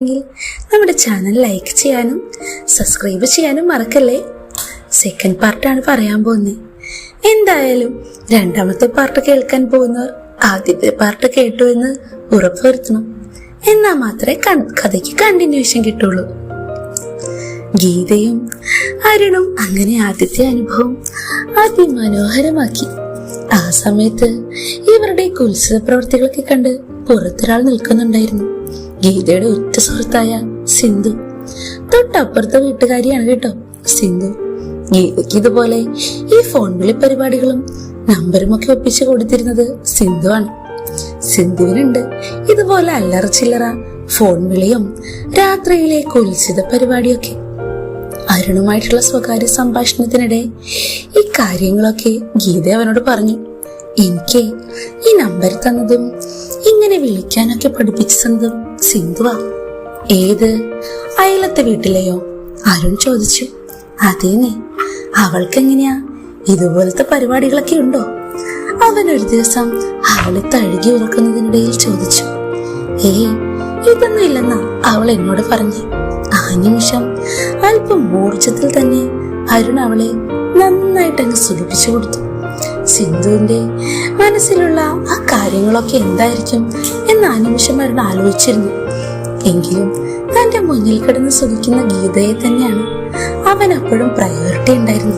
നമ്മുടെ channel like ചെയ്യാനും subscribe ചെയ്യാനും മറക്കല്ലേ. സെക്കൻഡ് പാർട്ടാണ് പറയാൻ പോകുന്നത്. എന്തായാലും രണ്ടാമത്തെ പാർട്ട് കേൾക്കാൻ പോകുന്നവർ ആദ്യത്തെ പാർട്ട് കേട്ടു എന്ന് ഉറപ്പുവരുത്തണം. എന്നാൽ മാത്രമേ കഥയ്ക്ക് കണ്ടിന്യൂഷൻ കിട്ടുള്ളൂ. ഗീതയും അരുണും അങ്ങനെ ആദ്യത്തെ അനുഭവം അതിമനോഹരമാക്കി. ആ സമയത്ത് ഇവരുടെ കുത്സിത പ്രവൃത്തികളൊക്കെ കണ്ട് പുറത്തൊരാൾ നിൽക്കുന്നുണ്ടായിരുന്നു. ഗീതയുടെ ഉറ്റ സുഹൃത്തായ സിന്ധു. തൊട്ടപ്പുറത്തെ വീട്ടുകാരിയാണ് കേട്ടോ സിന്ധു. ഗീതയ്ക്ക് ഇതുപോലെ ഈ ഫോൺ വിളി പരിപാടികളും നമ്പറും ഒക്കെ ഒപ്പിച്ചു കൊടുത്തിരുന്നത് സിന്ധു ആണ്. സിന്ധുവിനുണ്ട് ഇതുപോലെ അല്ലറ ചില്ലറ ഫോൺ വിളിയും രാത്രിയിലെ കുത്സിത പരിപാടിയൊക്കെ. അരുണുമായിട്ടുള്ള സ്വകാര്യ സംഭാഷണത്തിനിടെ ഈ കാര്യങ്ങളൊക്കെ ഗീത അവനോട് പറഞ്ഞു. എനിക്ക് ഈ നമ്പർ തന്നതും ഇങ്ങനെ വിളിക്കാനൊക്കെ പഠിപ്പിച്ചു തന്നതും സിന്ധുവാ. ഏത് അയലത്തെ വീട്ടിലെയോ? അരുൺ ചോദിച്ചു. അതേനെ, അവൾക്കെങ്ങനെയാ ഇതുപോലത്തെ പരിപാടികളൊക്കെ ഉണ്ടോ? അവൻ ഒരു ദിവസം അവളെ തഴുകി ഉറക്കുന്നതിനിടയിൽ ചോദിച്ചു. ഇതൊന്നും ഇല്ലെന്നാ അവൾ എന്നോട് പറഞ്ഞു. ആ നിമിഷം അല്പം ഊർജത്തിൽ തന്നെ അരുൺ അവളെ നന്നായിട്ടങ്ങ് സുഖിപ്പിച്ചു കൊടുത്തു. സിന്ധുവിന്റെ മനസ്സിലുള്ള ആ കാര്യങ്ങളൊക്കെ എന്തായിരിക്കും എന്ന് ആ നിമിഷം അരുൺ ആലോചിച്ചിരുന്നു. എങ്കിലും തന്റെ മുന്നിൽ കിടന്ന് സുഖിക്കുന്ന ഗീതയെ തന്നെയാണ് അവൻ അപ്പോഴും പ്രയോറിറ്റി ഉണ്ടായിരുന്നു.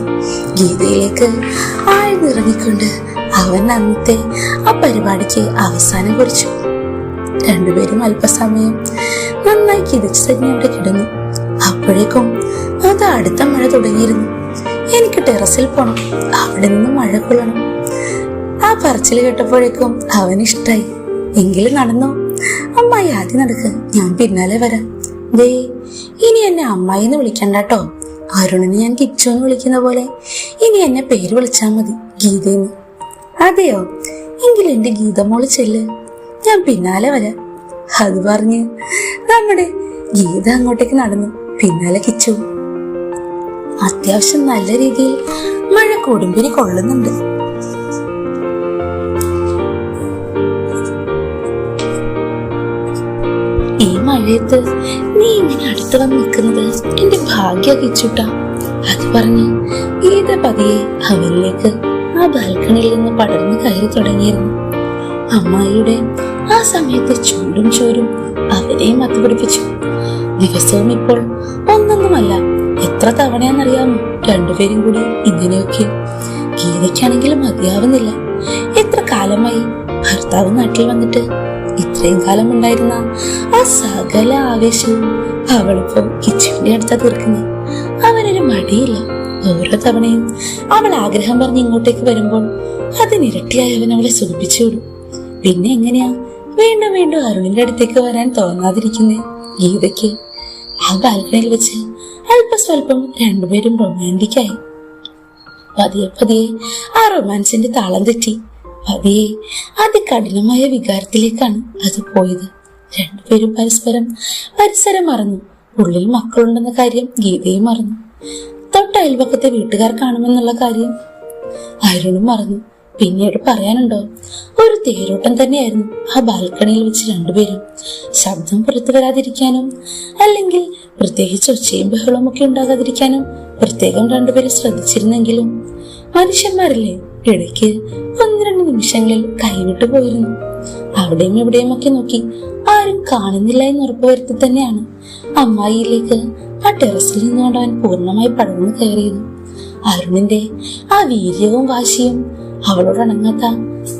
ഗീതയിലേക്ക് ആഴ്ന്നിറങ്ങിക്കൊണ്ട് അവൻ അന്നത്തെ ആ പരിപാടിക്ക് അവസാനം കുറിച്ചു. രണ്ടുപേരും അല്പസമയം നന്നായി കിതച്ചു തന്നെ അവിടെ കിടന്നു. അപ്പോഴേക്കും അത് അടുത്ത മഴ തുടങ്ങിയിരുന്നു. എനിക്ക് ടെറസിൽ പോണം, അവിടെ നിന്ന് മഴ കൊള്ളണം. ആ പറച്ചിൽ കേട്ടപ്പോഴേക്കും അവനിഷ്ടായി. എങ്കിലും നടന്നോ? അമ്മായി ആദ്യം നടക്ക്, ഞാൻ പിന്നാലെ വരാം. ദേ, ഇനി എന്നെ അമ്മായിന്ന് വിളിക്കണ്ടാട്ടോ. അരുണിന് ഞാൻ കിച്ചുന്ന് വിളിക്കുന്ന പോലെ ഇനി എന്നെ പേര് വിളിച്ചാ മതി, ഗീതയെന്ന്. അതെയോ? എങ്കിൽ എന്റെ ഗീതമോള് ചെല്ല്, ഞാൻ പിന്നാലെ വരാം. അത് പറഞ്ഞ് നമ്മുടെ ഗീത അങ്ങോട്ടേക്ക് നടന്നു. പിന്നാലെ കിച്ചു. അത്യാവശ്യം നല്ല രീതിയിൽ മഴ കൊടുമ്പിരി കൊള്ളുന്നുണ്ട്. ഈ മഴയത്ത് നീ ഇങ്ങനെ അടുത്ത് വന്ന് നിൽക്കുന്നത് എന്റെ ഭാഗ്യ കിച്ചുട്ടാ. അത് പറഞ്ഞ് ഗീത പതിയെ അവനിലേക്ക് ആ ബാൽക്കണിയിൽ നിന്ന് പടർന്നു കയറി തുടങ്ങിയിരുന്നു. അമ്മായിയുടെ ആ സമയത്തെ ചൂടും ചോരും അവരെയും മത്തുപിടിപ്പിച്ചു. ദിവസവും ഇപ്പോൾ ഒന്നൊന്നുമല്ല, എത്ര തവണയാന്നറിയാമോ രണ്ടുപേരും കൂടി ഇങ്ങനെയൊക്കെ. ഗീതയ്ക്കാണെങ്കിലും മതിയാവുന്നില്ല. എത്ര കാലമായി ഭർത്താവ് നാട്ടിൽ വന്നിട്ട്. ഇത്രയും കാലം ഉണ്ടായിരുന്ന ആ സകല ആവേശവും അവളിപ്പോ കിച്ചുവിന്റെ അടുത്താ തീർക്കുന്നത്. അവനൊരു മടിയില്ല. ഓരോ തവണയും അവൾ ആഗ്രഹം പറഞ്ഞ് ഇങ്ങോട്ടേക്ക് വരുമ്പോൾ അതിനിരട്ടിയായി അവൻ അവളെ സുഖിപ്പിച്ചു വിടും. പിന്നെ എങ്ങനെയാ വീണ്ടും വീണ്ടും അരുണിന്റെ അടുത്തേക്ക് വരാൻ തോന്നാതിരിക്കുന്നേ ഗീതയ്ക്ക്? ആ ബാൽക്കണിയിൽ വെച്ച് അല്പസ്വല്പം രണ്ടുപേരും റൊമാൻറ്റിക്കായി. പതിയെ പതിയെ ആ റൊമാൻസിന്റെ താളം തെറ്റി. പതിയെ അതികഠിനമായ വികാരത്തിലേക്കാണ് അത് പോയത്. രണ്ടുപേരും പരസ്പരം പരിസരം മറന്നു. ഉള്ളിൽ മക്കളുണ്ടെന്ന കാര്യം ഗീതയും മറന്നു. തൊട്ടയൽപക്കത്തെ വീട്ടുകാർ കാണുമെന്നുള്ള കാര്യം അരുണും മറന്നു. പിന്നീട് പറയാനുണ്ടോ? ഒരു തേരോട്ടം തന്നെയായിരുന്നു ആ ബാൽക്കണിയിൽ വെച്ച് രണ്ടുപേരും. ശബ്ദം പുറത്തു വരാതിരിക്കാനും അല്ലെങ്കിൽ പ്രത്യേകിച്ച് ഒച്ചയും ബഹളവും ഒക്കെ ഉണ്ടാകാതിരിക്കാനും പ്രത്യേകം രണ്ടുപേരും ശ്രദ്ധിച്ചിരുന്നെങ്കിലും മനുഷ്യന്മാരല്ലേ, ഇടയ്ക്ക് ഒന്ന് രണ്ട് നിമിഷങ്ങളിൽ കൈവിട്ടു പോയിരുന്നു. അവിടെയും ഇവിടെയും ഒക്കെ നോക്കി ആരും കാണുന്നില്ല എന്ന് ഉറപ്പുവരുത്തി തന്നെയാണ് അമ്മായിയിലേക്ക് ആ ടെറസിൽ നിന്നുകൊണ്ട് അവൻ പൂർണ്ണമായി പടർന്നു കയറിയത്. അരുണിന്റെ ആ വീര്യവും വാശിയും അവളോടണങ്ങാത്ത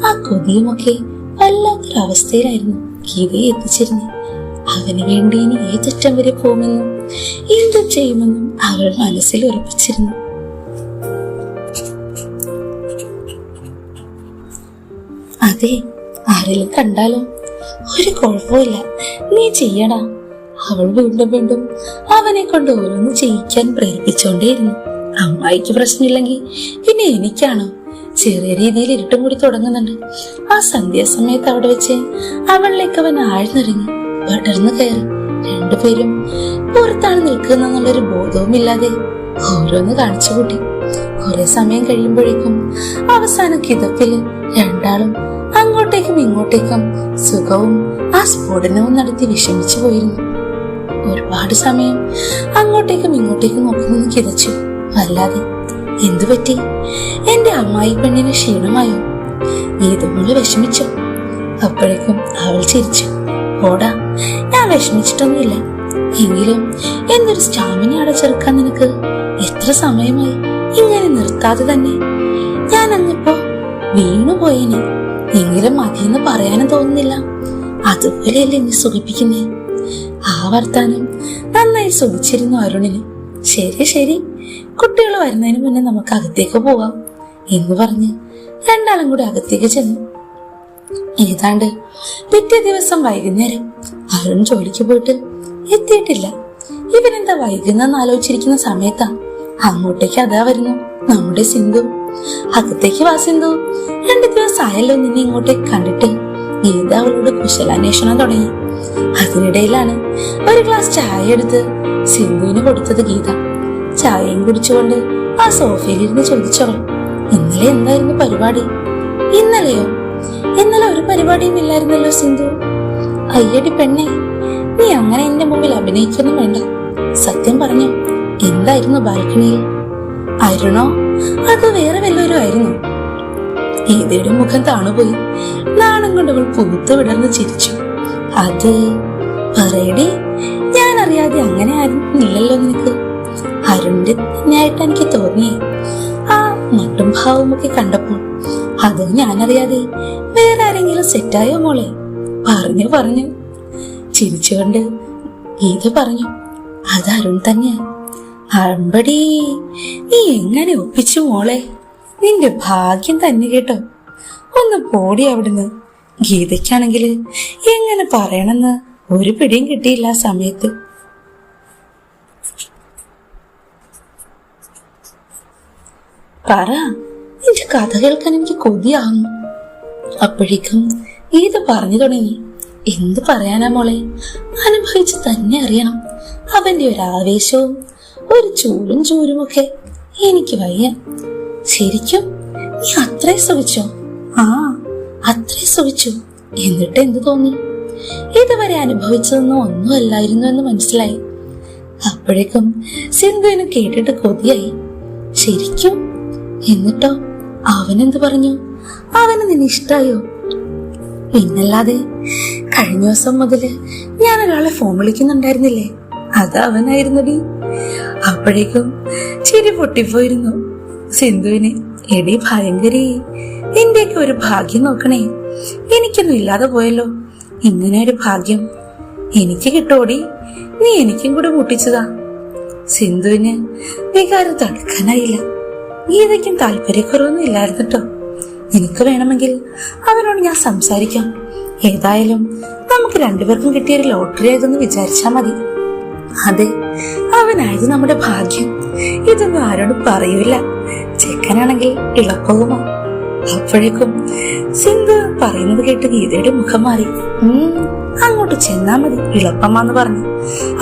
ആ കൊതിയുമൊക്കെ വല്ലാത്തൊരവസ്ഥയിലായിരുന്നു ഗീതയെ എത്തിച്ചിരുന്നത്. അവന് വേണ്ടി ഇനി ഏതറ്റം വരെ പോകുമെന്നും എന്തും ചെയ്യുമെന്നും അവൾ മനസ്സിൽ ഉറപ്പിച്ചിരുന്നു. അതെ, ആരെങ്കിലും കണ്ടാലോ? ഒരു കുഴപ്പമില്ല, നീ ചെയ്യടാ. അവൾ വീണ്ടും വീണ്ടും അവനെ കൊണ്ട് ഓരോന്ന് ചെയ്യിക്കാൻ പ്രേരിപ്പിച്ചോണ്ടേയിരുന്നു. അമ്മായിക്ക് പ്രശ്നമില്ലെങ്കിൽ പിന്നെ എനിക്കാണോ? ചെറിയ രീതിയിൽ ഇരുട്ടും കൂടി തുടങ്ങുന്നുണ്ട്. ആ സന്ധ്യാസമയത്ത് അവിടെ വെച്ച് അവളിലേക്ക് അവൻ ആഴ്ന്നിറങ്ങി പടർന്നു കയറി. രണ്ടുപേരും പുറത്താണ് നിൽക്കുന്നെന്നുള്ളൊരു ബോധവുമില്ലാതെ ഓരോന്ന് കാണിച്ചു കൂട്ടി. കുറെ സമയം കഴിയുമ്പോഴേക്കും അവസാനം കിതപ്പില് രണ്ടാളും അങ്ങോട്ടേക്കും ഇങ്ങോട്ടേക്കും സുഖവും ആ സ്ഫോടനവും നടത്തി വിഷമിച്ചു പോയിരുന്നു. ഒരുപാട് സമയം അങ്ങോട്ടേക്കും ഇങ്ങോട്ടേക്കും നോക്കി നിന്ന് കിതച്ചു. അല്ലാതെ എന്തു പറ്റി? എന്റെ അമ്മായി പെണ്ണിന് ക്ഷീണമായോ? ഗീതമോള് വിഷമിച്ചോ? അപ്പോഴേക്കും അവൾ ചിരിച്ചു. ഓടാ, ഞാൻ വിഷമിച്ചിട്ടൊന്നുമില്ല. എങ്കിലും എന്തൊരു സ്റ്റാമിനയാണ് ചെറുക്കാൻ നിനക്ക്. എത്ര സമയമായി ഇങ്ങനെ നിർത്താതെ തന്നെ. ഞാൻ അന്നിപ്പോ വീണുപോയേനെ, എങ്കിലും മതിയെന്ന് പറയാനും തോന്നുന്നില്ല. അതുപോലെയല്ലേ നീ സുഖിപ്പിക്കുന്നേ. ആ വർത്താനം നന്നായി സുഖിച്ചിരുന്നു അരുണിന്. ശരി ശരി, കുട്ടികൾ വരുന്നതിന് മുന്നേ നമുക്ക് അകത്തേക്ക് പോവാം എന്ന് പറഞ്ഞ് രണ്ടാളും കൂടി അകത്തേക്ക് ചെന്നു. ഏതാണ്ട് പിറ്റേ ദിവസം വൈകുന്നേരം അരുൺ ജോലിക്ക് പോയിട്ട് എത്തിയിട്ടില്ല. ഇവരെന്താ വൈകുന്നെന്ന് ആലോചിച്ചിരിക്കുന്ന സമയത്താ അങ്ങോട്ടേക്ക് അതാ വരുന്നു നമ്മുടെ സിന്ധു. അകത്തേക്ക് വാ സിന്ധു, 2 ദിവസമായല്ലോ നിന്നെ ഇങ്ങോട്ടേക്ക് കണ്ടിട്ട്. ഗീത അവളോട് കുശലാന്വേഷണം തുടങ്ങി. അതിനിടയിലാണ് ഒരു ഗ്ലാസ് ചായ എടുത്ത് സിന്ധുവിന് കൊടുത്തത് ഗീത. ചായയും കുടിച്ചുകൊണ്ട് ആ സോഫയിലിരുന്ന് ചോദിച്ചവൾ, ഇന്നലെ എന്തായിരുന്നു പരിപാടി? ഇന്നലെയോ? ഇന്നലെ ഒരു പരിപാടിയും ഇല്ലായിരുന്നല്ലോ സിന്ധു. അയ്യടി പെണ്ണെ, നീ അങ്ങനെ എന്റെ മുമ്പിൽ അഭിനയിക്കൊന്നും വേണ്ട. സത്യം പറഞ്ഞു, എന്തായിരുന്നു ബാൽക്കണിയിൽ? അരുണോ അത് വേറെ വല്ലവരും ആയിരുന്നു? ഗീതയുടെ മുഖം താണുപോയി. നാണം കൊണ്ടവൾ പൂത്ത് വിടർന്ന് ചിരിച്ചു. അത് പറയടി, ഞാൻ അറിയാതെ അങ്ങനെ ആയിരുന്നില്ലല്ലോ നിനക്ക്. അരുണിന്റെ തന്നെയായിട്ട് എനിക്ക് തോന്നിയേ ആ മട്ടും ഭാവവും ഒക്കെ കണ്ടപ്പോൾ. അത് ഞാനറിയാതെ വേറെ ആരെങ്കിലും സെറ്റായോ മോളെ? പറഞ്ഞു ചിരിച്ചുകൊണ്ട് ഗീത പറഞ്ഞു, അത് അരുൺ തന്നെയാ. അമ്പടി, നീ എങ്ങനെ ഒപ്പിച്ചു മോളെ? നിന്റെ ഭാഗ്യം തന്നെ കേട്ടോ. ഒന്ന് പോടി അവിടുന്ന്. ഗീതയ്ക്കാണെങ്കിൽ എങ്ങനെ പറയണമെന്ന് ഒരു പിടിയും കിട്ടിയില്ല ആ സമയത്ത്. പറ, നിന്റെ കഥ കേൾക്കാൻ എനിക്ക് കൊതിയാകുന്നു. അപ്പോഴേക്കും ഗീത പറഞ്ഞു തുടങ്ങി. എന്ത് പറയാനാ മോളെ, അനുഭവിച്ച് തന്നെ അറിയണം. അവന്റെ ഒരു ആവേശവും ഒരു ചൂടും ചൂരുമൊക്കെ എനിക്ക് വയ്യ. ശരിക്കും നീ അത്രയും സുഖിച്ചോ? ആ, അത്രയും സുഖിച്ചു. എന്നിട്ട് എന്ത് തോന്നി? ഇതുവരെ അനുഭവിച്ചതൊന്നും ഒന്നുമല്ലായിരുന്നു എന്ന് മനസ്സിലായി. അപ്പോഴേക്കും സിന്ധുവിന് കേട്ടിട്ട് കൊതിയായി. ശരിക്കും? എന്നിട്ടോ? അവനെന്ത് പറഞ്ഞു? അവന് നിന്നെ ഇഷ്ടായോ? പിന്നല്ലാതെ, കഴിഞ്ഞ ദിവസം മുതല് ഞാൻ ഒരാളെ ഫോൺ വിളിക്കുന്നുണ്ടായിരുന്നില്ലേ, അത് അവനായിരുന്നടി. അപ്പോഴേക്കും ചിരി പൊട്ടിപ്പോയിരുന്നു സിന്ധുവിന്. എടി ഭയങ്കരി, നിന്റെയൊക്കെ ഒരു ഭാഗ്യം നോക്കണേ. എനിക്കൊന്നും ഇല്ലാതെ പോയല്ലോ. ഇങ്ങനെ ഒരു ഭാഗ്യം എനിക്ക് കിട്ടോടി. നീ എനിക്കും കൂടെ മുട്ടിച്ചതാ. സിന്ധുവിന് വികാരം തടുക്കാനായില്ല. ഗീതയ്ക്കും താല്പര്യക്കുറവൊന്നും ഇല്ലായിരുന്നു കേട്ടോ. നിനക്ക് വേണമെങ്കിൽ അവനോട് ഞാൻ സംസാരിക്കാം. ഏതായാലും നമുക്ക് രണ്ടുപേർക്കും കിട്ടിയൊരു ലോട്ടറി ആയതെന്ന് വിചാരിച്ചാ മതി. അതെ, അവനായത് നമ്മുടെ ഭാഗ്യം. ഇതൊന്നും ആരോടും പറയൂല. ചെക്കനാണെങ്കിൽ ഇളപ്പവുമോ. അപ്പോഴേക്കും സിന്ധു പറയുന്നത് കേട്ട് ഗീതയുടെ മുഖം മാറി. അങ്ങോട്ട് ചെന്നാ മതി ഇളപ്പമാന്ന് പറഞ്ഞു.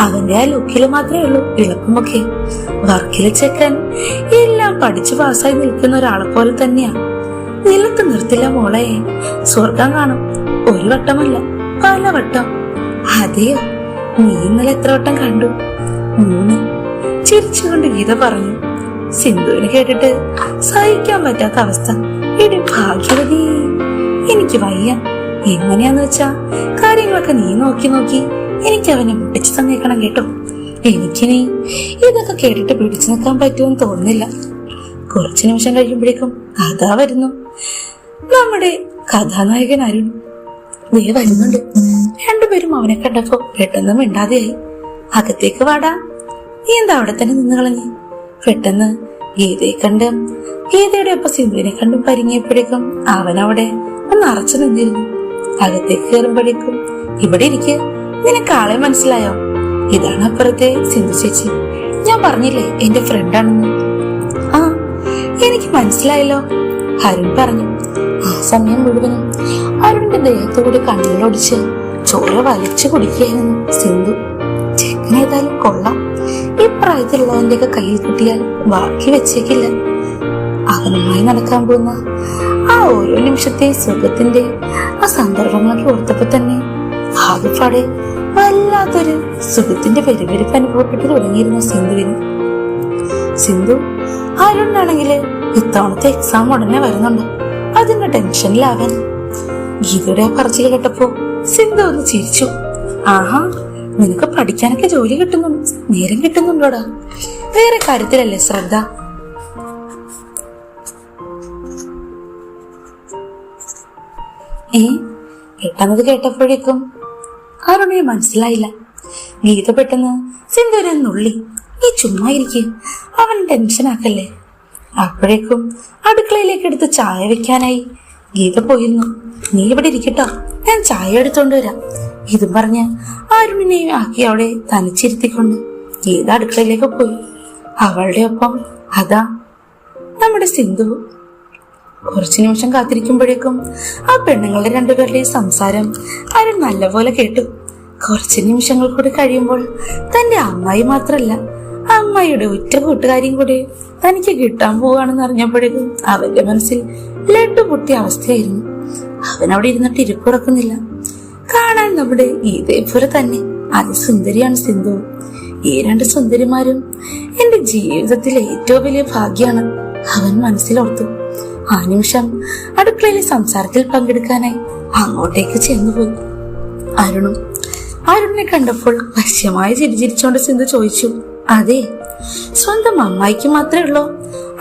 അവന്റെ ആ ലുക്കില് മാത്രമേ ഉള്ളൂ ഇളപ്പമൊക്കെ. വർക്കിലെ ചെക്കൻ എല്ലാം പഠിച്ചു പാസ്സായി നിൽക്കുന്ന ഒരാളെ പോലെ തന്നെയാ. നിലത്ത് നിർത്തില്ല മോളെ, സ്വർഗം കാണും. ഒരു വട്ടമല്ല, പല വട്ടം. അതെയോ? നീ ഇന്നലെ എത്ര വട്ടം കണ്ടു? 3. ചിരിച്ചുകൊണ്ട് ഗീത പറഞ്ഞു. സിന്ധുവിന് കേട്ടിട്ട് സഹിക്കാൻ പറ്റാത്ത അവസ്ഥ. എടി ഭാഗ്യവതി, എനിക്ക് വയ്യ. എങ്ങനെയാന്ന് വെച്ചാ കാര്യങ്ങളൊക്കെ നീ നോക്കി എനിക്ക് അവനെ മുട്ടിച്ചു തന്നേക്കണം കേട്ടോ. എനിക്കിനി ഇതൊക്കെ കേട്ടിട്ട് പിടിച്ചു നിൽക്കാൻ പറ്റുമെന്ന് തോന്നുന്നില്ല. കുറച്ചു നിമിഷം കഴിയുമ്പോഴേക്കും അതാ വരുന്നു നമ്മുടെ കഥാനായകൻ അരുൺ. നീ വരുന്നുണ്ട്. രണ്ടുപേരും അവനെ കണ്ടപ്പോ പെട്ടെന്ന് മിണ്ടാതെയായി. അകത്തേക്ക് വാടാ. നീ എന്താ അവിടെ തന്നെ നിന്ന് കളഞ്ഞ്? പെട്ടെന്ന് ഗീതയെ കണ്ട് ഗീതയുടെ ഒപ്പം സിന്ധുവിനെ കണ്ടും പരിങ്ങിയപ്പോഴേക്കും അവനവിടെ ഒന്ന് അറച്ചു നിന്നിരുന്നു. അകത്തേക്ക് കയറുമ്പോഴേക്കും, ഇവിടെ ഇരിക്ക്. നിനക്ക് ആളെ മനസ്സിലായോ? ഇതാണ് അപ്പുറത്തെ സിന്ധു ചേച്ചി. ഞാൻ പറഞ്ഞില്ലേ എന്റെ ഫ്രണ്ടാണെന്ന്. ആ, എനിക്ക് മനസ്സിലായല്ലോ, അരുൺ പറഞ്ഞു. ആ സമയം മുഴുവനും അരുണിന്റെ ദേഹത്തോടെ കണ്ണുകളൊടിച്ച് ചോര വലിച്ചു കുടിക്കുകയായിരുന്നു സിന്ധു. ചെക്കനേതായാലും കൊള്ളാം. ഈ പ്രായത്തിലുള്ളവന്റെ ഒക്കെ കയ്യിൽ കിട്ടിയാൽ ബാക്കി വെച്ചേക്കില്ല. അവനുമായി നടക്കാൻ പോകുന്ന ആ ഓരോ നിമിഷത്തെ സുഖത്തിന്റെ ആ സന്ദർഭങ്ങളൊക്കെ ഓർത്തപ്പോ തന്നെ ആകെപ്പാടെ വല്ലാത്തൊരു സുഖത്തിന്റെ പെരുപെരുപ്പ് അനുഭവപ്പെട്ടു തുടങ്ങിയിരുന്നു സിന്ധുവിന്. സിന്ധു അരുണാണെങ്കില് ഇത്തവണത്തെ എക്സാം ഉടനെ വരുന്നുണ്ട്, അതിന്റെ ടെൻഷനിലാവാൻ. ഗീതയുടെ പറച്ചിൽ കേട്ടപ്പോ സിന്ധു ഒന്ന് ചിരിച്ചു. ആഹാ, നിനക്ക് പഠിക്കാനൊക്കെ ജോലി കിട്ടുന്നുണ്ട്, നേരം കിട്ടുന്നുണ്ടോടാ? വേറെ കാര്യത്തിലല്ലേ ശ്രദ്ധ? പെട്ടെന്നത് കേട്ടപ്പോഴേക്കും അരുണിന് മനസ്സിലായില്ല. ഗീത പെട്ടെന്ന് സിന്ധുവിനെ നുള്ളി. നീ ചുമ്മാ ഇരിക്കുക, അവൻ ടെൻഷനാക്കല്ലേ. അപ്പോഴേക്കും അടുക്കളയിലേക്ക് എടുത്ത് ചായ വെക്കാനായി ഗീത പോയിരുന്നു. നീ ഇവിടെ ഇരിക്കട്ടോ, ഞാൻ ചായ എടുത്തോണ്ട് വരാം. ഇതും പറഞ്ഞ് അരുണിനെ ആക്കി അവിടെ തനിച്ചിരുത്തിക്കൊണ്ട് ഗീത അടുക്കളയിലേക്ക് പോയി. അവളുടെ ഒപ്പം അതാ നമ്മുടെ സിന്ധു. കുറച്ചു നിമിഷം കാത്തിരിക്കുമ്പോഴേക്കും ആ പെണ്ണുങ്ങളുടെ രണ്ടുപേരുടെയും സംസാരം അരുൺ നല്ലപോലെ കേട്ടു. കുറച്ചു നിമിഷങ്ങൾ കൂടി കഴിയുമ്പോൾ തന്റെ അമ്മായി മാത്രല്ല, അമ്മായിയുടെ ഉറ്റ കൂട്ടുകാരിയും കൂടി തനിക്ക് കിട്ടാൻ പോവാണെന്ന് അറിഞ്ഞപ്പോഴേക്കും അവന്റെ മനസ്സിൽ ലഡ്ഡു പൊട്ടിയ അവസ്ഥയായിരുന്നു. അവൻ അവിടെ ഇരുന്നിട്ട് ഇരിപ്പുറക്കുന്നില്ല. കാണാൻ നമ്മുടെ ഇതേപോലെ തന്നെ അതിസുന്ദരിയാണ് സിന്ധു. ഈ രണ്ട് സുന്ദരിമാരും എന്റെ ജീവിതത്തിലെ ഏറ്റവും വലിയ ഭാഗ്യാണ് അവൻ മനസ്സിലോർത്തു. ആ നിമിഷം അടുക്കളയിലെ സംസാരത്തിൽ പങ്കെടുക്കാനായി അങ്ങോട്ടേക്ക് ചെന്നുപോയി. അരുണിനെ കണ്ടപ്പോൾ വശ്യമായി ചിരിച്ചിരിച്ചോണ്ട് സിന്ധു ചോദിച്ചു, അതെ, സ്വന്തം അമ്മായിക്ക് മാത്രമേ ഉള്ളൂ,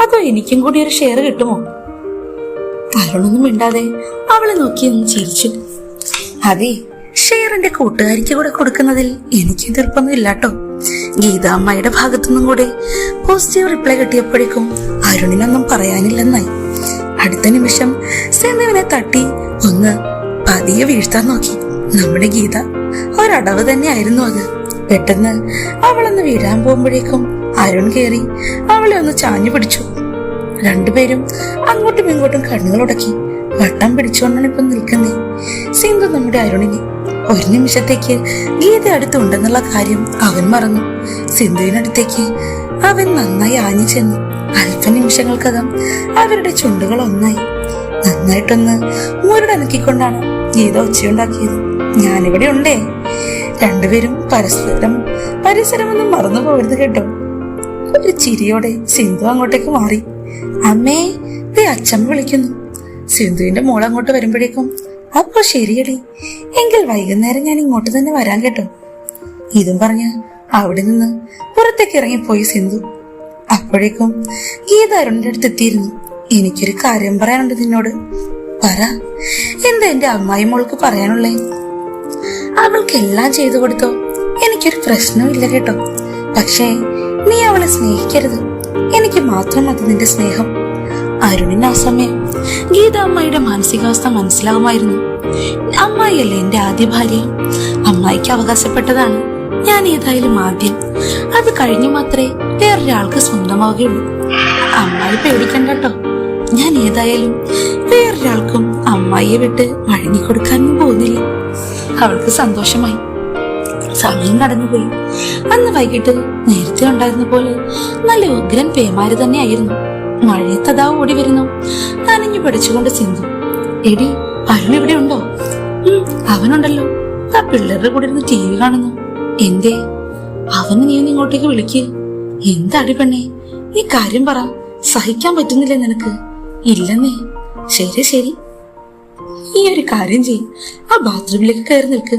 അതോ എനിക്കും കൂടി ഒരു ഷെയർ കിട്ടുമോ? അരുണൊന്നും മിണ്ടാതെ അവളെ നോക്കി ഒന്ന് ചിരിച്ചു. അതെ, ഷെയർ എന്റെ കൂട്ടുകാരിക്ക് കൂടെ കൊടുക്കുന്നതിൽ എനിക്ക് എതിർപ്പൊന്നും ഇല്ലാട്ടോ. ഗീത അമ്മായിയുടെ ഭാഗത്തുനിന്നും കൂടെ പോസിറ്റീവ് റിപ്ലൈ കിട്ടിയപ്പോഴേക്കും അരുണിനൊന്നും പറയാനില്ലെന്നായി. അടുത്ത നിമിഷം സിന്ധുവിനെ തട്ടി ഒന്ന് പതിയെ വീഴ്ത്താൻ നോക്കി നമ്മുടെ ഗീത. ഒരടവ് തന്നെയായിരുന്നു അത്. പെട്ടെന്ന് അവളൊന്ന് വീഴാൻ പോകുമ്പോഴേക്കും അരുൺ കയറി അവളെ ഒന്ന് ചാഞ്ഞു പിടിച്ചു. രണ്ടുപേരും അങ്ങോട്ടും ഇങ്ങോട്ടും കണ്ണുകളുടക്കി വട്ടം പിടിച്ചുകൊണ്ടാണ് ഇപ്പൊ നിൽക്കുന്നേ. സിന്ധു നമ്മുടെ അരുണിനെ. ഒരു നിമിഷത്തേക്ക് ഗീത അടുത്തുണ്ടെന്നുള്ള കാര്യം അവൻ മറന്നു. സിന്ധുവിനടുത്തേക്ക് അവൻ നന്നായി ആഞ്ഞു ചെന്നു. അല്പ നിമിഷങ്ങൾക്കകം അവരുടെ ചുണ്ടുകൾ ഒന്നായി. നന്നായിട്ടൊന്ന് മുരടനക്കിക്കൊണ്ടാണ് ഗീത ഒച്ചയുണ്ടാക്കിയത്. ഞാനിവിടെ ഉണ്ടേ. രണ്ടുപേരും പരിസരമൊന്നും മറന്നു പോകരുത് കേട്ടോ. ഒരു ചിരിയോടെ സിന്ധു അങ്ങോട്ടേക്ക് മാറി. അമ്മേ, ദേ അച്ഛമ്മ വിളിക്കുന്നു. സിന്ധുവിന്റെ മോൾ അങ്ങോട്ട് വരുമ്പോഴേക്കും അപ്പൊ ശരിയടി, എങ്കിൽ വൈകുന്നേരം ഞാൻ ഇങ്ങോട്ട് തന്നെ വരാൻ കേട്ടോ. ഇതും പറഞ്ഞ് അവിടെ നിന്ന് പുറത്തേക്ക് ഇറങ്ങിപ്പോയി സിന്ധു. അപ്പോഴേക്കും ഗീത അരുണിന്റെ അടുത്ത് എത്തിയിരുന്നു. എനിക്കൊരു കാര്യം പറയാനുണ്ട് നിന്നോട്. പറ, എന്താ എന്റെ അമ്മായി മോൾക്ക് പറയാനുള്ളേ? അവൾക്ക് എല്ലാം ചെയ്തു കൊടുത്തോ, എനിക്കൊരു പ്രശ്നമില്ല കേട്ടോ. പക്ഷേ നീ അവളെ സ്നേഹിക്കരുത്. എനിക്ക് മാത്രം മതി നിന്റെ സ്നേഹം. അരുണിന് ആ സമയം ഗീത അമ്മായിയുടെ മാനസികാവസ്ഥ മനസ്സിലാവുമായിരുന്നു. അമ്മായിയല്ലേ എന്റെ ആദ്യ ഭാര്യ, അമ്മായിക്ക് അവകാശപ്പെട്ടതാണ് ഞാൻ ഏതായാലും ആദ്യം. അത് കഴിഞ്ഞു മാത്രമേ വേറൊരാൾക്ക് സ്വന്തമാവുകയുള്ളൂ. അമ്മായി പേടിക്കണ്ട കേട്ടോ, ഞാൻ ഏതായാലും വേറൊരാൾക്കും അമ്മായിയെ വിട്ട് വഴങ്ങിക്കൊടുക്കാനും പോകുന്നില്ല. അവൾക്ക് സന്തോഷമായി. സമയം കടന്നുപോയി. അന്ന് വൈകിട്ട് നേരത്തെ ഉണ്ടായിരുന്ന പോലെ നല്ല ഉഗ്രൻ പേമാരി തന്നെയായിരുന്നു. മഴയത്തതാ ഓടി വരുന്നു നനഞ്ഞു പഠിച്ചുകൊണ്ട് സിന്ധു. എടി, അരുൺ ഇവിടെ ഉണ്ടോ? അവനുണ്ടല്ലോ, ആ പിള്ളേരുടെ കൂടെ ഇരുന്ന് TV കാണുന്നു. എന്തേ? അവന് നീ ഒന്ന് ഇങ്ങോട്ടേക്ക് വിളിക്ക്. എന്താടി പെണ്ണേ, നീ കാര്യം പറ. സഹിക്കാൻ പറ്റുന്നില്ലേ നിനക്ക്? ഇല്ലെന്നേ. ശരി ശരി, ഈ ഒരു കാര്യം ചെയ്യും, ആ ബാത്റൂമിലേക്ക് കയറി നിൽക്ക്.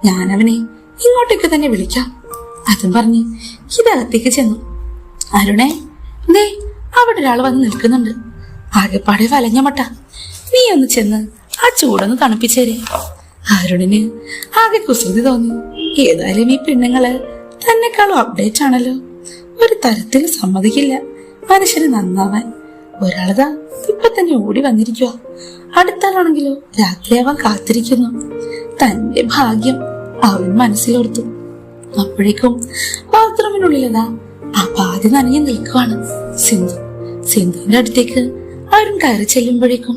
ഞാൻ അവനെ ഇങ്ങോട്ടേക്ക് തന്നെ വിളിക്കാം. അതും പറഞ്ഞ് ഇതകത്തേക്ക് ചെന്നു. അരുണേ, ദേ അവിടെ ഒരാൾ വന്ന് നിൽക്കുന്നുണ്ട്. ആകെപ്പാടെ വലഞ്ഞ മട്ട. നീ ഒന്ന് ചെന്ന് ആ ചൂടൊന്ന് തണുപ്പിച്ചേരെ. അരുണിന് ആകെ കുസൃതി തോന്നി. ഏതായാലും ഈ പെണ്ണുങ്ങള് തന്നെക്കാളും അപ്ഡേറ്റ് ആണല്ലോ. ഒരു തരത്തിൽ സമ്മതിക്കില്ല മനുഷ്യന് നന്നാവാൻ. ഒരാളതാ ഇപ്പൊ തന്നെ ഓടി വന്നിരിക്കുക. അടുത്താളാണെങ്കിലോ രാത്രിയാവാൻ കാത്തിരിക്കുന്നു. തന്റെ ഭാഗ്യം അവൻ മനസ്സിലോർത്തു. അപ്പോഴേക്കും ബാത്റൂമിനുള്ളിലതാ ആ പാതി നനഞ്ഞു നിൽക്കുവാണ് സിന്ധു. സിന്ധുവിന്റെ അടുത്തേക്ക് അരുൺ കയറി ചെല്ലുമ്പോഴേക്കും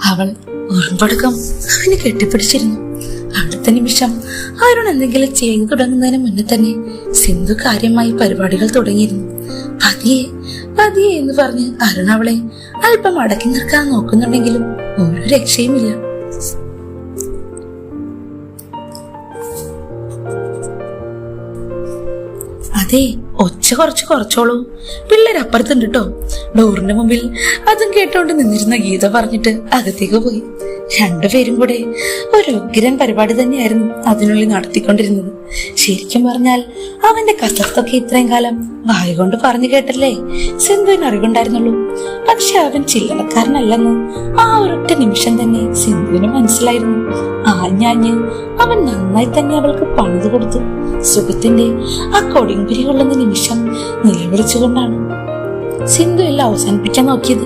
അവൾ ഉറുമ്പടക്കം അവന് കെട്ടിപ്പിടിച്ചിരുന്നു. അടുത്ത നിമിഷം അരുൺ എന്തെങ്കിലും ചെയ്തു തുടങ്ങുന്നതിന് മുന്നേ തന്നെ സിന്ധു കാര്യമായി പരിപാടികൾ തുടങ്ങിയിരുന്നു. പതിയെ പതിയെ എന്ന് പറഞ്ഞ് അരുൺ അവളെ അല്പം അടക്കി നിൽക്കാൻ നോക്കുന്നുണ്ടെങ്കിലും ഒരു രക്ഷയുമില്ല. അതെ, ഒച്ച കുറച്ചോളൂ, പിള്ളേരപ്പുറത്തുണ്ട് കേട്ടോ. ഡോറിന്റെ മുമ്പിൽ അതും കേട്ടോണ്ട് നിന്നിരുന്ന ഗീത പറഞ്ഞിട്ട് അകത്തേക്ക് പോയി. രണ്ടുപേരും കൂടെ ഒരു ഉഗ്രൻ പരിപാടി തന്നെയായിരുന്നു അതിനുള്ളിൽ നടത്തിക്കൊണ്ടിരുന്നത്. ശരിക്കും പറഞ്ഞാൽ അവന്റെ കസർത്തൊക്കെ ഇത്രയും കാലം വായ കൊണ്ട് പറഞ്ഞു കേട്ടല്ലേ സിന്ധുവിന് അറിവുണ്ടായിരുന്നുള്ളൂ. പക്ഷെ അവൻ ചില്ലറക്കാരനല്ലെന്ന് ആ ഒരൊറ്റ നിമിഷം തന്നെ സിന്ധുവിന് മനസ്സിലായിരുന്നു. ആഞ്ഞാഞ്ഞ് അവൻ നന്നായി തന്നെ അവൾക്ക് പണിത് കൊടുത്തു. സുഖത്തിന്റെ ആ കൊടിങ്കുരി കൊള്ളുന്ന നിമിഷം നിലവിളിച്ചുകൊണ്ടാണ് സിന്ധു എല്ലാം അവസാനിപ്പിക്കാൻ നോക്കിയത്.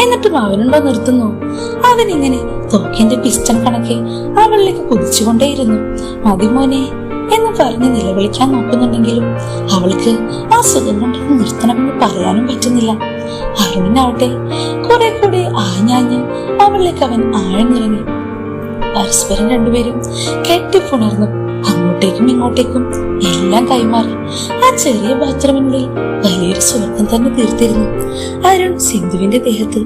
എന്നിട്ടും അവനുണ്ടോ നിർത്തുന്നു? അവനിങ്ങനെ തോക്കിന്റെ പിസ്റ്റൺ കണക്കെ അവളിലേക്ക് കുതിച്ചുകൊണ്ടേയിരുന്നു. മതിമോനെ എന്ന് പറഞ്ഞ് നിലവിളിക്കാൻ നോക്കുന്നുണ്ടെങ്കിലും അവൾക്ക് ആ സുഖം കൊണ്ട് നിർത്തണമെന്ന് പറയാനും പറ്റുന്നില്ല. അരുണിനാവട്ടെ കുറെ കൂടെ ആഞ്ഞാഞ്ഞ് അവളിലേക്ക് അവൻ ആഴ്ന്നിറങ്ങി. പരസ്പരം രണ്ടുപേരും കെട്ടിപ്പുണർന്നു. അങ്ങോട്ടേക്കും ഇങ്ങോട്ടേക്കും എല്ലാം കൈമാറി ആ ചെറിയ ബാത്റൂമിനുള്ളിൽ വലിയൊരു സ്വർഗം തന്നെ തീർത്തിരുന്നു അരുൺ സിന്ധുവിന്റെ ദേഹത്ത്.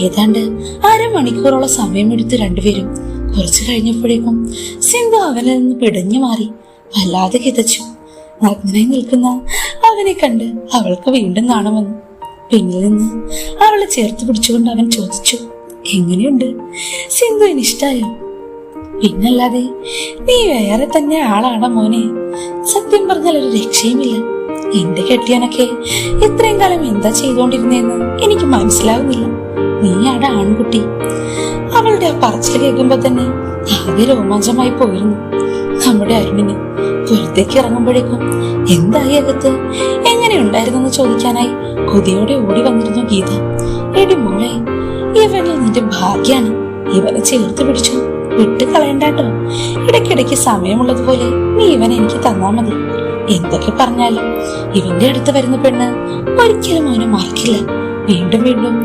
ഏതാണ്ട് അരമണിക്കൂറോളം സമയമെടുത്ത് രണ്ടുപേരും. കുറച്ചു കഴിഞ്ഞപ്പോഴേക്കും സിന്ധു അവനിൽ നിന്ന് പിടഞ്ഞു മാറി വല്ലാതെ കിതച്ചു. നഗ്നനായി നിൽക്കുന്ന അവനെ കണ്ട് അവൾക്ക് വീണ്ടും നാണമെന്നു. പിന്നിൽ നിന്ന് അവളെ ചേർത്ത് പിടിച്ചുകൊണ്ട് അവൻ ചോദിച്ചു, എങ്ങനെയുണ്ട്? സിന്ധുവിന് ഇഷ്ടായോ? പിന്നല്ലാതെ, നീ വേറെ തന്നെ ആളാണ് മോനെ. സത്യം പറഞ്ഞാൽ ഒരു രക്ഷയുമില്ല. എന്റെ കെട്ടിയനൊക്കെ ഇത്രയും കാലം എന്താ ചെയ്തോണ്ടിരുന്നേന്ന് എനിക്ക് മനസ്സിലാവുന്നില്ല. നീയാണ് ആൺകുട്ടി. അവളുടെ ആ പറച്ചിൽ കേൾക്കുമ്പോ തന്നെ ആകെ രോമാഞ്ചമായി പോയിരുന്നു നമ്മുടെ അരുണിന്. പുറത്തേക്ക് ഇറങ്ങുമ്പോഴേക്കും എന്തായി അകത്ത്, എങ്ങനെയുണ്ടായിരുന്നെന്ന് ചോദിക്കാനായി കൊതിയോടെ ഓടി വന്നിരുന്നു ഗീത. എടി മോളെ, ഇവനിൽ നിന്റെ ഭാഗ്യാണ്. ഇവനെ ചേർത്ത് പിടിച്ചു വിട്ട് കളയണ്ടാട്ടോ. ഇടയ്ക്കിടയ്ക്ക് സമയമുള്ളതുപോലെ നീ ഇവനെ എനിക്ക് തന്നാ മതി. എന്തൊക്കെ പറഞ്ഞാലും ഇവന്റെ അടുത്ത് വരുന്ന പെണ്ണ് ഒരിക്കലും അവനെ മറക്കില്ല. വീണ്ടും വീണ്ടും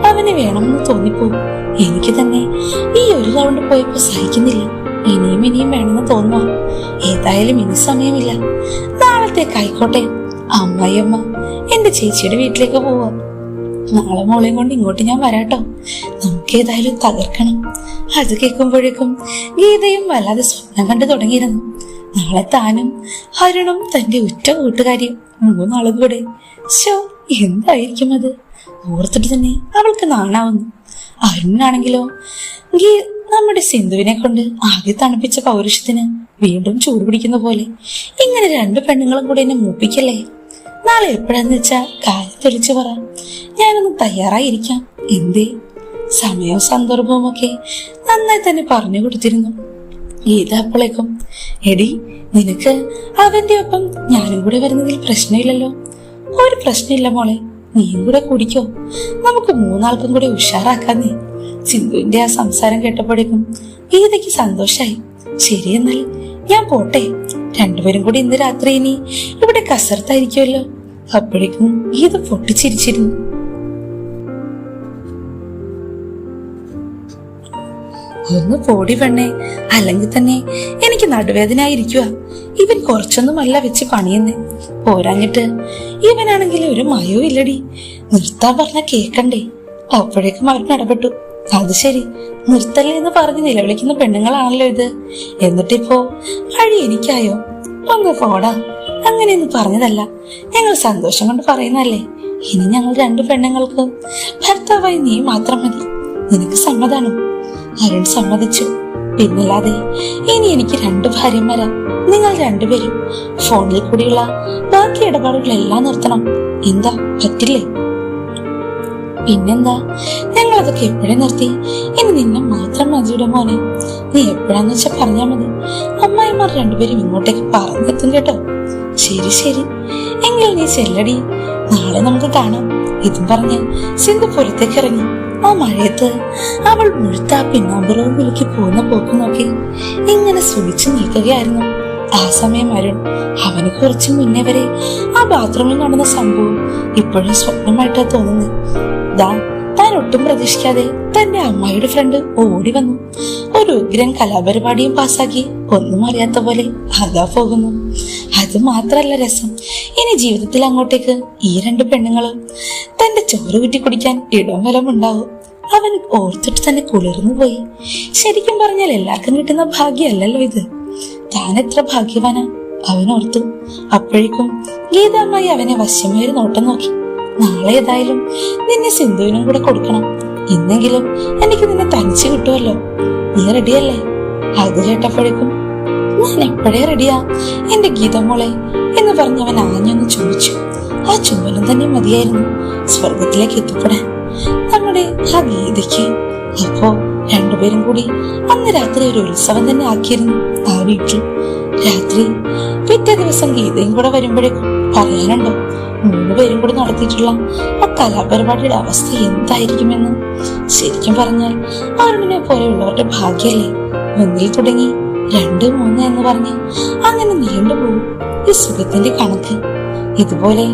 അവനെ വേണമെന്ന് തോന്നിപ്പോകും. എനിക്ക് തന്നെ ഈ ഒരു റൗണ്ട് പോയപ്പോ സഹിക്കുന്നില്ല. ഇനിയും വേണമെന്ന് തോന്നുക. ഏതായാലും ഇനി സമയമില്ല. നാളത്തേക്കായിക്കോട്ടെ. അമ്മായിയമ്മ എന്റെ ചേച്ചിയുടെ വീട്ടിലേക്ക് പോവാ. നാളെ മോളെയും കൊണ്ട് ഇങ്ങോട്ട് ഞാൻ വരാട്ടോ. നമുക്ക് ഏതായാലും തകർക്കണം. അത് കേൾക്കുമ്പോഴേക്കും ഗീതയും വല്ലാതെ സ്വപ്നം കണ്ടു തുടങ്ങിയിരുന്നു. നാളെ താനും അരുണും തന്റെ ഉറ്റ കൂട്ടുകാരിയും 3 ആളും കൂടെ. എന്തായിരിക്കും അത്? ഓർത്തിട്ട് തന്നെ അവൾക്ക് നാണാവുന്നു. അരുണിനാണെങ്കിലോ നമ്മുടെ സിന്ധുവിനെ കൊണ്ട് ആകെ തണുപ്പിച്ച പൗരുഷത്തിന് വീണ്ടും ചൂട് പിടിക്കുന്ന പോലെ. ഇങ്ങനെ 2 പെണ്ണുങ്ങളും കൂടെ എന്നെ മൂപ്പിക്കല്ലേ. നാളെ എപ്പോഴാന്ന് വെച്ചാ കാര്യം തെളിച്ചു പറ. ഞാനൊന്ന് തയ്യാറായിരിക്കാം. എന്തേ? സമയവും സന്ദർഭവും ഒക്കെ നന്നായി തന്നെ പറഞ്ഞു കൊടുത്തിരുന്നു ഗീത. അപ്പോഴേക്കും, എടി, നിനക്ക് അവന്റെ ഒപ്പം ഞാനും കൂടെ വരുന്നതിൽ പ്രശ്നമില്ലല്ലോ? ഒരു പ്രശ്നമില്ല മോളെ, നീയും കൂടെ കുടിക്കോ. നമുക്ക് 3 ആൾക്കും കൂടെ ഉഷാറാക്കാന്നേ. സിന്ധുവിന്റെ ആ സംസാരം കേട്ടപ്പോഴേക്കും ഗീതയ്ക്ക് സന്തോഷായി. ശരിയെന്നാൽ ഞാൻ പോട്ടെ. രണ്ടുപേരും കൂടി ഇന്ന് രാത്രി ഇനി ഇവിടെ കസർത്തായിരിക്കുമല്ലോ. അപ്പോഴേക്കും ഗീത പൊട്ടിച്ചിരിച്ചിരുന്നു. ഒന്ന് പോടി പെണ്ണെ, അല്ലെങ്കിൽ തന്നെ എനിക്ക് നടുവേദനയായിരിക്കുക. ഇവൻ കുറച്ചൊന്നുമല്ല വെച്ച് പണിയെന്ന്. പോരാഞ്ഞിട്ട് ഇവനാണെങ്കിൽ ഒരു മയവും ഇല്ലടി. നിർത്താൻ പറഞ്ഞ കേക്കണ്ടേ? അപ്പോഴേക്കും അവൻ ഇടപെട്ടു. അത് ശരി, നിർത്തല്ലേ എന്ന് പറഞ്ഞ് നിലവിളിക്കുന്ന പെണ്ണുങ്ങളാണല്ലോ ഇത്. എന്നിട്ടിപ്പോ വഴി എനിക്കായോ? ഒന്ന് പോടാ. അങ്ങനെയൊന്നും പറഞ്ഞതല്ല, ഞങ്ങൾ സന്തോഷം കൊണ്ട് പറയുന്നല്ലേ. ഇനി ഞങ്ങൾ 2 പെണ്ണുങ്ങൾക്ക് ഭർത്താവായി നീ മാത്രം മതി. നിനക്ക് സമ്മതാണോ? അരുൺ സമ്മതിച്ചു. പിന്നല്ലാതെ, ഇനി എനിക്ക് 2 ഭാര്യമാരാ. നിങ്ങൾ 2 പേരും ഫോണിൽ കൂടിയുള്ള ബാക്കി ഇടപാടുകളെല്ലാം നിർത്തണം. എന്താ, പറ്റില്ലേ? പിന്നെന്താ, ഞങ്ങൾ അതൊക്കെ എപ്പോഴേ നിർത്തി. ഇനി നിന്നെ മാത്രം മതിയുടെ മോനെ. നീ എപ്പോഴാന്ന് വെച്ചാ പറഞ്ഞാ മതി. അമ്മായിമാർ 2 പേരും ഇങ്ങോട്ടേക്ക് പറഞ്ഞെത്തും കേട്ടോ. ശരി, എങ്കിൽ നീ ചെല്ലടി. നാളെ നമുക്ക് കാണാം. ഇതും പറഞ്ഞ് സിന്ധു പുറത്തേക്ക് ഇറങ്ങി. ആ മഴയത്ത് അവൾ മുഴുത്ത പിന്നാമ്പുറവും വിളിക്ക് പോകുന്ന പോക്ക് നോക്കി ഇങ്ങനെ സുഖിച്ചു നിൽക്കുകയായിരുന്നു. ആ സമയം അരുൺ അവന് കുറച്ചു മുന്നേ വരെ ആ ബാത്റൂമിൽ നടന്ന സംഭവം ഇപ്പോഴും സ്വപ്നമായിട്ടാ തോന്നുന്നത്. താൻ ഒട്ടും പ്രതീക്ഷിക്കാതെ തന്റെ അമ്മായിയുടെ ഫ്രണ്ട് ഓടി വന്നു. ഒരു ഉഗ്രൻ കലാപരിപാടിയും പാസ്സാക്കി ഒന്നും അറിയാത്ത പോലെ അതാ പോകുന്നു. അത് മാത്രല്ല രസം, ഇനി ജീവിതത്തിൽ അങ്ങോട്ടേക്ക് ഈ 2 പെണ്ണുങ്ങളും തന്റെ ചോറ് കുറ്റി കുടിക്കാൻ ഇടം വലമുണ്ടാവും. അവൻ ഓർത്തിട്ട് തന്നെ കുളിർന്നു പോയി. ശരിക്കും പറഞ്ഞാൽ എല്ലാവർക്കും കിട്ടുന്ന ഭാഗ്യമല്ലല്ലോ ഇത്. താൻ എത്ര ഭാഗ്യവാനാ. അവനോർത്തു. അപ്പോഴേക്കും ഗീതാമ്മായി അവനെ വശ്യമേറി നോട്ടം നോക്കി. നാളെ ഏതായാലും നിന്നെ സിന്ധുവിനും കൂടെ കൊടുക്കണം. ഇന്നെങ്കിലും എനിക്ക് നിന്നെ തനിച്ച് കിട്ടുമല്ലോ. നീ റെഡിയല്ലേ? അത് കേട്ടപ്പോഴേക്കും ഞാൻ എപ്പോഴേ റെഡിയാ എന്റെ ഗീതമോളെ എന്ന് പറഞ്ഞ് അവൻ ആഞ്ഞൊന്ന് ചുമിച്ചു. ആ ചുമലും തന്നെ മതിയായിരുന്നു സ്വർഗത്തിലേക്ക് എത്തിപ്പെടാൻ നമ്മുടെ ആ ഗീതയ്ക്ക്. അപ്പോ രണ്ടുപേരും കൂടി അന്ന് രാത്രി ഒരു ഉത്സവം തന്നെ ആക്കിയിരുന്നു ആ വീട്ടിൽ. രാത്രി പിറ്റേ ദിവസം ഗീതയും കൂടെ വരുമ്പോഴേക്കും പറയാനുണ്ടോ, 3 പേരും കൂടി നടത്തിയിട്ടുള്ള ആ കലാപരിപാടിയുടെ അവസ്ഥ എന്തായിരിക്കുമെന്ന്. ശരിക്കും പറഞ്ഞാൽ അരുണിനെ പോലെയുള്ളവരുടെ ഭാഗ്യല്ലേ. 1 തുടങ്ങി 2, 3 എന്ന് പറഞ്ഞ് അങ്ങനെ നീണ്ടുപോകും ഈ സുഖത്തിന്റെ കണക്ക്. ഇതുപോലെ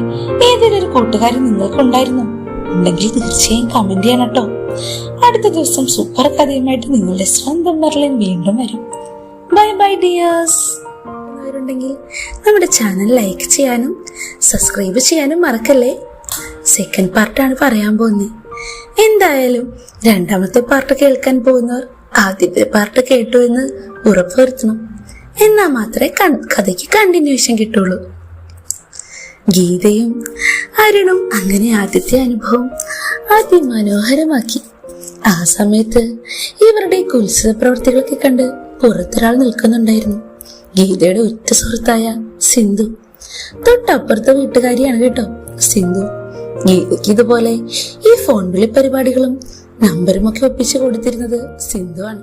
ഏതൊരു ഒരു കൂട്ടുകാരൻ നിങ്ങൾക്കുണ്ടായിരുന്നു ഉണ്ടെങ്കിൽ തീർച്ചയായും കമന്റ് ചെയ്യണം കേട്ടോ. അടുത്ത ദിവസം സൂപ്പർ കഥയുമായിട്ട് നിങ്ങളുടെ സ്വന്തം മെർലിൻ വീണ്ടും വരും. Bye bye dears. ുണ്ടെങ്കിൽ നമ്മുടെ ചാനൽ ലൈക്ക് ചെയ്യാനും സബ്സ്ക്രൈബ് ചെയ്യാനും മറക്കല്ലേ. സെക്കൻഡ് പാർട്ടാണ് പറയാൻ പോകുന്നത്. എന്തായാലും 2ാമത്തെ പാർട്ട് കേൾക്കാൻ പോകുന്നവർ ആദ്യത്തെ പാർട്ട് കേട്ടു എന്ന് ഉറപ്പുവരുത്തണം. എന്നാൽ മാത്രമേ കഥയ്ക്ക് കണ്ടിന്യൂഷൻ കിട്ടുള്ളൂ. ഗീതയും അരുണും അങ്ങനെ ആദ്യത്തെ അനുഭവം അതിമനോഹരമാക്കി. ആ സമയത്ത് ഇവരുടെ ഉത്സവ പ്രവർത്തികളൊക്കെ കണ്ട് പുറത്തൊരാൾ നിൽക്കുന്നുണ്ടായിരുന്നു. ഗീതയുടെ ഒറ്റ സുഹൃത്തായ സിന്ധു. തൊട്ടപ്പുറത്തെ വീട്ടുകാരിയാണ് കേട്ടോ സിന്ധു. ഗീതയ്ക്ക് ഇതുപോലെ ഈ ഫോൺ വിളി പരിപാടികളും നമ്പറും ഒക്കെ ഒപ്പിച്ചു കൊടുത്തിരുന്നത് സിന്ധു ആണ്.